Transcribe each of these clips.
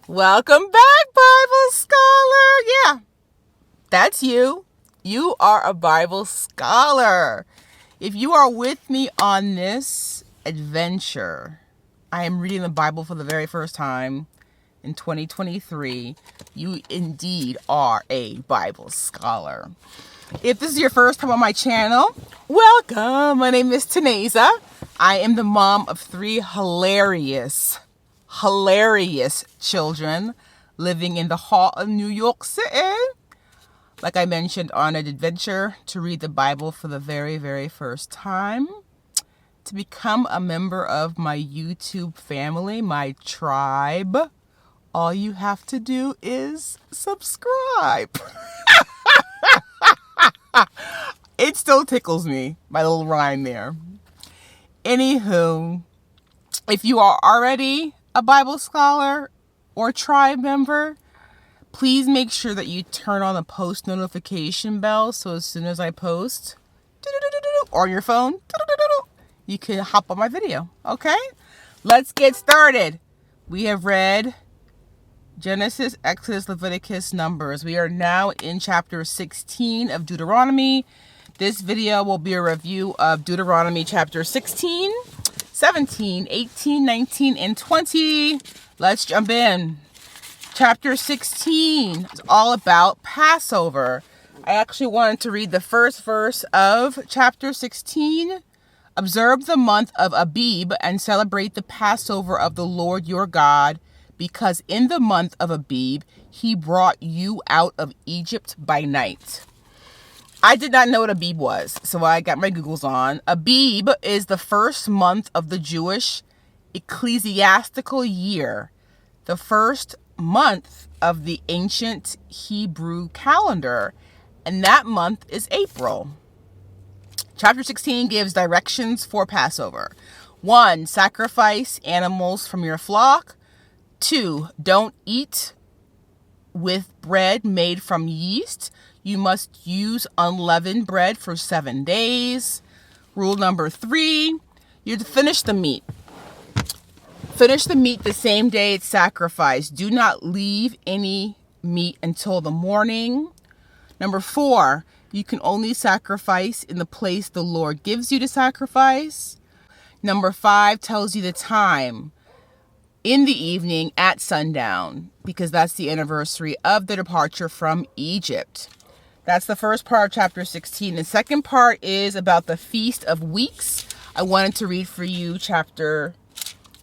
Welcome back, Bible Scholar. Yeah, that's you. You are a Bible scholar. If you are with me on this adventure, I am reading the Bible for the very first time in 2023. You indeed are a Bible scholar. If this is your first time on my channel, welcome. My name is Taneza. I am the mom of three hilarious children living in the heart of New York City. Like I mentioned, on an adventure to read the Bible for the very, very first time. To become a member of my YouTube family, my tribe, all you have to do is subscribe. It still tickles me, my little rhyme there. Anywho, if you are already a Bible scholar or tribe member, please make sure that you turn on the post notification bell so as soon as I post, or on your phone, you can hop on my video, okay? Let's get started. We have read Genesis, Exodus, Leviticus, Numbers. We are now in chapter 16 of Deuteronomy. This video will be a review of Deuteronomy chapter 16, 17, 18, 19, and 20. Let's jump in. Chapter 16 is all about Passover. I actually wanted to read the first verse of chapter 16. Observe the month of Abib and celebrate the Passover of the Lord your God, because in the month of Abib, he brought you out of Egypt by night. I did not know what Abib was, so I got my Googles on. Abib is the first month of the Jewish ecclesiastical year, the first month of the ancient Hebrew calendar, and that month is April. Chapter 16 gives directions for Passover. 1. Sacrifice animals from your flock. 2. Don't eat with bread made from yeast. You must use unleavened bread for 7 days. Rule number 3, you're to finish the meat. Finish the meat the same day it's sacrificed. Do not leave any meat until the morning. Number 4, you can only sacrifice in the place the Lord gives you to sacrifice. Number 5 tells you the time. In the evening at sundown, because that's the anniversary of the departure from Egypt. That's the first part of chapter 16. The second part is about the Feast of Weeks. I wanted to read for you chapter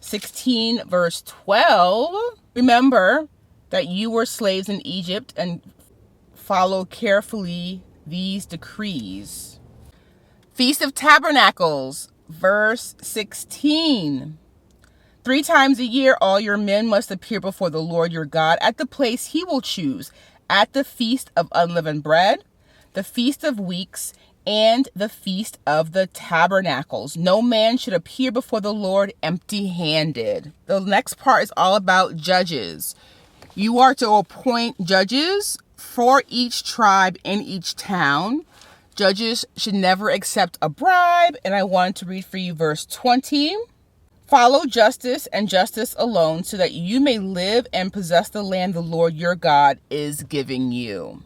16, verse 12. Remember that you were slaves in Egypt and follow carefully these decrees. Feast of Tabernacles, verse 16. 3 times a year, all your men must appear before the Lord your God at the place he will choose, at the Feast of Unleavened Bread, the Feast of Weeks, and the Feast of the Tabernacles. No man should appear before the Lord empty-handed. The next part is all about judges. You are to appoint judges for each tribe in each town. Judges should never accept a bribe, and I want to read for you verse 20. Follow justice and justice alone, so that you may live and possess the land the Lord your God is giving you.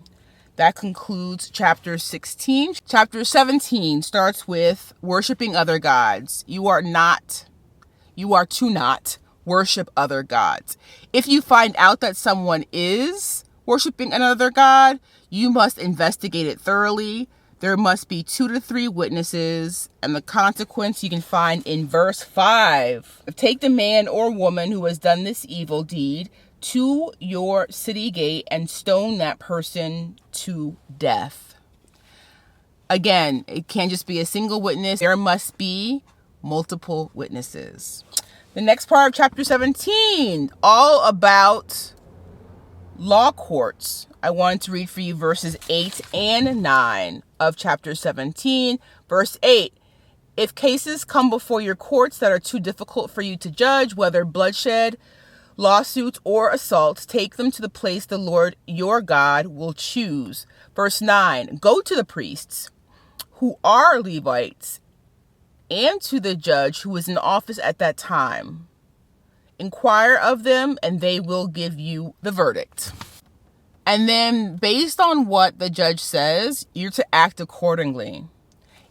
That concludes chapter 16. Chapter 17 starts with worshiping other gods. You are to not worship other gods. If you find out that someone is worshiping another god, you must investigate it thoroughly. There must be 2 to 3 witnesses, and the consequence you can find in verse 5. Take the man or woman who has done this evil deed to your city gate and stone that person to death. Again, it can't just be a single witness. There must be multiple witnesses. The next part of chapter 17, all about law courts. I wanted to read for you verses 8 and 9 of chapter 17. Verse 8, if cases come before your courts that are too difficult for you to judge, whether bloodshed, lawsuits, or assaults, take them to the place the Lord your God will choose. Verse 9, go to the priests who are Levites and to the judge who is in office at that time Inquire of them, and they will give you the verdict. And then based on what the judge says, you're to act accordingly.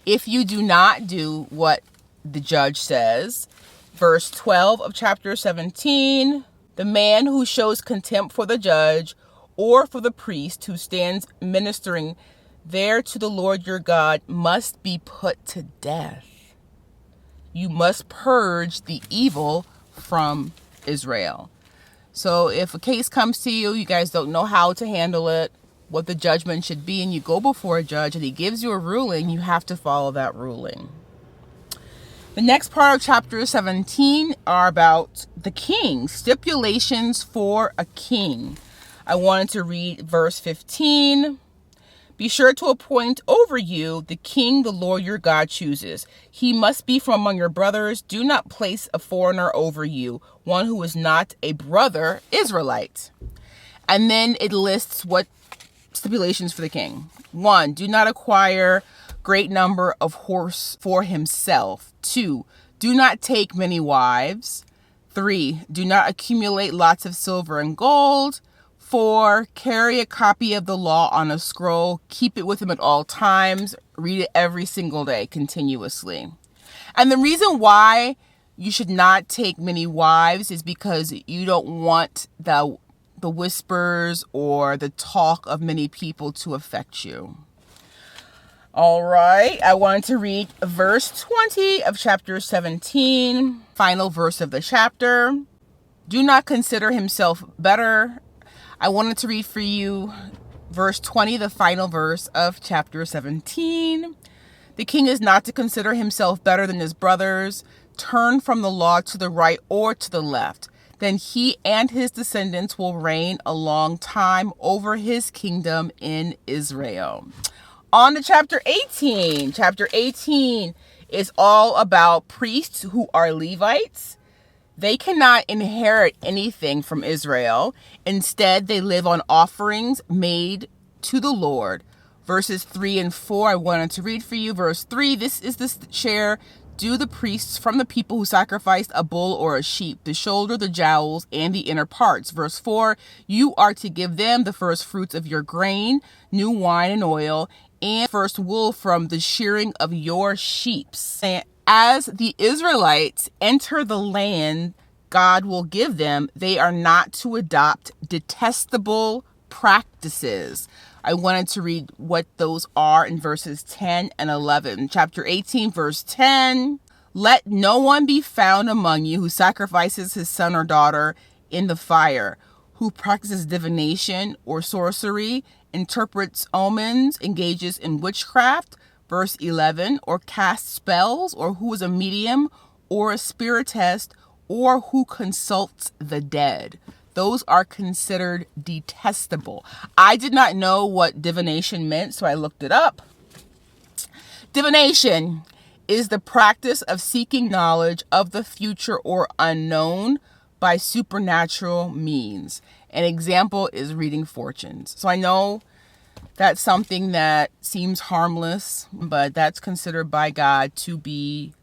If you do not do what the judge says, verse 12 of chapter 17, the man who shows contempt for the judge or for the priest who stands ministering there to the Lord your God must be put to death. You must purge the evil from Israel. So if a case comes to you, you guys don't know how to handle it, what the judgment should be, and you go before a judge and he gives you a ruling, you have to follow that ruling. The next part of chapter 17 are about the Kings Stipulations for a king. I wanted to read verse 15. Be sure to appoint over you the king the Lord your God chooses. He must be from among your brothers. Do not place a foreigner over you, one who is not a brother Israelite. And then it lists what stipulations for the king. 1, do not acquire great number of horse for himself. 2, do not take many wives. 3, do not accumulate lots of silver and gold. 4, carry a copy of the law on a scroll. Keep it with him at all times. Read it every single day continuously. And the reason why you should not take many wives is because you don't want the whispers or the talk of many people to affect you. All right, I wanted to read verse 20 of chapter 17, final verse of the chapter. Do not consider himself better. I wanted to read for you verse 20, the final verse of chapter 17. The king is not to consider himself better than his brothers. Turn from the law to the right or to the left. Then he and his descendants will reign a long time over his kingdom in Israel. On to chapter 18. Chapter 18 is all about priests who are Levites. They cannot inherit anything from Israel. Instead, they live on offerings made to the Lord. Verses 3 and 4, I wanted to read for you. Verse 3, this is the share due the priests from the people who sacrificed a bull or a sheep, the shoulder, the jowls, and the inner parts. Verse 4, you are to give them the first fruits of your grain, new wine and oil, and first wool from the shearing of your sheep. As the Israelites enter the land God will give them, they are not to adopt detestable practices. I wanted to read what those are in verses 10 and 11. Chapter 18, verse 10. Let no one be found among you who sacrifices his son or daughter in the fire, who practices divination or sorcery, interprets omens, engages in witchcraft, verse 11, or casts spells, or who is a medium, or a spiritist, or who consults the dead. Those are considered detestable. I did not know what divination meant, so I looked it up. Divination is the practice of seeking knowledge of the future or unknown by supernatural means. An example is reading fortunes. So I know that's something that seems harmless, but that's considered by God to be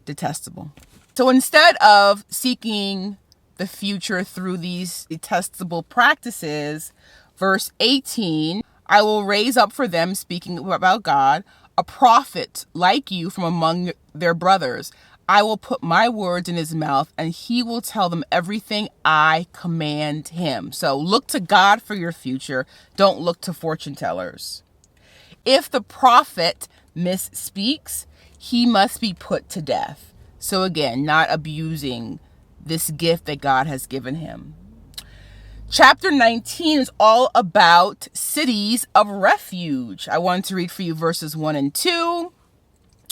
detestable. So instead of seeking the future through these detestable practices, verse 18, I will raise up for them, speaking about God, a prophet like you from among their brothers. I will put my words in his mouth, and he will tell them everything I command him. So look to God for your future. Don't look to fortune tellers. If the prophet misspeaks, he must be put to death. So again, not abusing this gift that God has given him. Chapter 19 is all about cities of refuge. I want to read for you verses 1 and 2.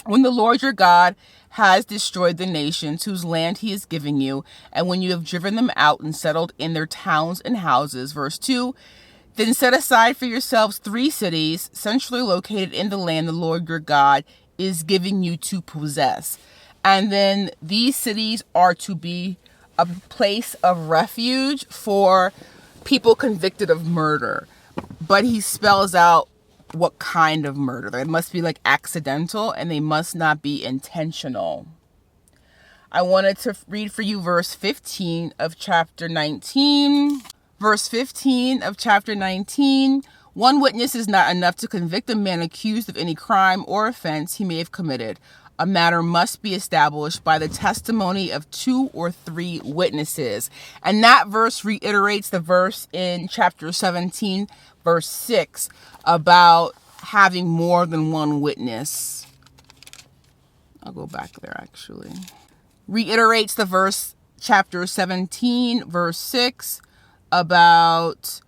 When the Lord your God has destroyed the nations whose land he is giving you, and when you have driven them out and settled in their towns and houses, verse 2, then set aside for yourselves 3 cities centrally located in the land the Lord your God is giving you to possess. And then these cities are to be a place of refuge for people convicted of murder. But he spells out what kind of murder. They must be like accidental, and they must not be intentional. I wanted to read for you verse 15 of chapter 19. Verse 15 of chapter 19. One witness is not enough to convict a man accused of any crime or offense he may have committed. A matter must be established by the testimony of 2 or 3 witnesses. And that verse reiterates the verse in chapter 17, verse 6, about having more than one witness. I'll go back there actually. Reiterates the verse, chapter 17, verse 6, about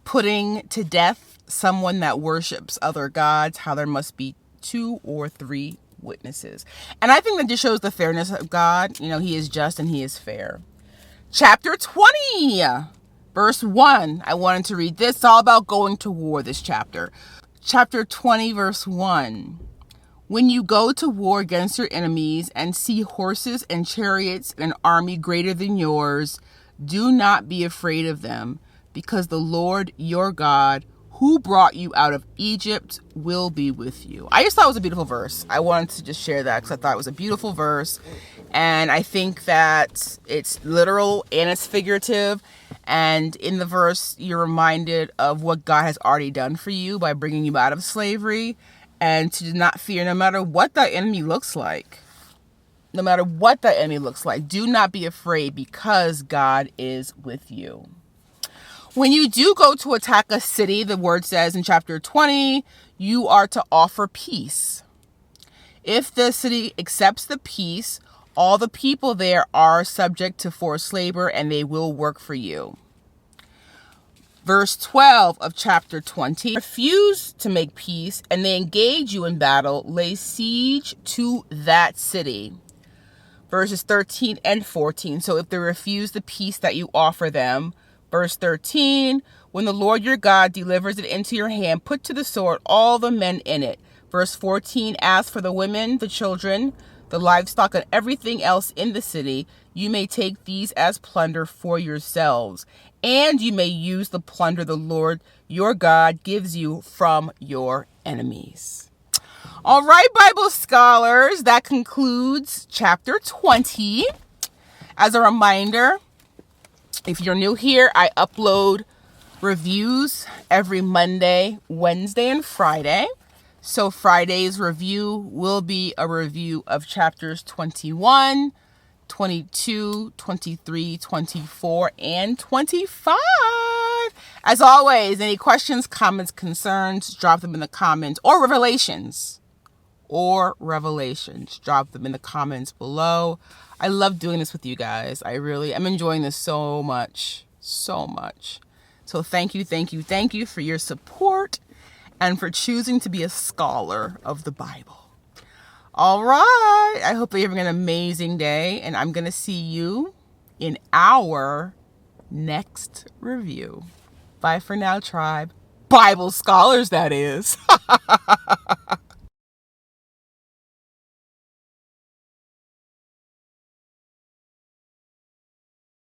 putting to death someone that worships other gods, how there must be 2 or 3 witnesses. And I think that just shows the fairness of God. You know, he is just and he is fair. Chapter 20, verse 1. I wanted to read this. It's all about going to war, this chapter. Chapter 20, verse 1. When you go to war against your enemies and see horses and chariots and an army greater than yours, do not be afraid of them, because the Lord your God, who brought you out of Egypt, will be with you. I just thought it was a beautiful verse. I wanted to just share that because I thought it was a beautiful verse. And I think that it's literal and it's figurative. And in the verse, you're reminded of what God has already done for you by bringing you out of slavery, and to not fear no matter what the enemy looks like. No matter what the enemy looks like, do not be afraid, because God is with you. When you do go to attack a city, the word says in chapter 20, you are to offer peace. If the city accepts the peace, all the people there are subject to forced labor and they will work for you. Verse 12 of chapter 20, refuse to make peace and they engage you in battle, lay siege to that city. Verses 13 and 14. So if they refuse the peace that you offer them, verse 13, when the Lord your God delivers it into your hand, put to the sword all the men in it. Verse 14, as for the women, the children, the livestock, and everything else in the city, you may take these as plunder for yourselves, and you may use the plunder the Lord your God gives you from your enemies. All right, Bible scholars, that concludes chapter 20. As a reminder, if you're new here, I upload reviews every Monday, Wednesday, and Friday. So Friday's review will be a review of chapters 21, 22, 23, 24, and 25. As always, any questions, comments, concerns, drop them in the comments, or revelations. Drop them in the comments below. I love doing this with you guys. I really am enjoying this so much. So thank you for your support and for choosing to be a scholar of the Bible. All right. I hope you're having an amazing day, and I'm going to see you in our next review. Bye for now, tribe. Bible scholars, that is.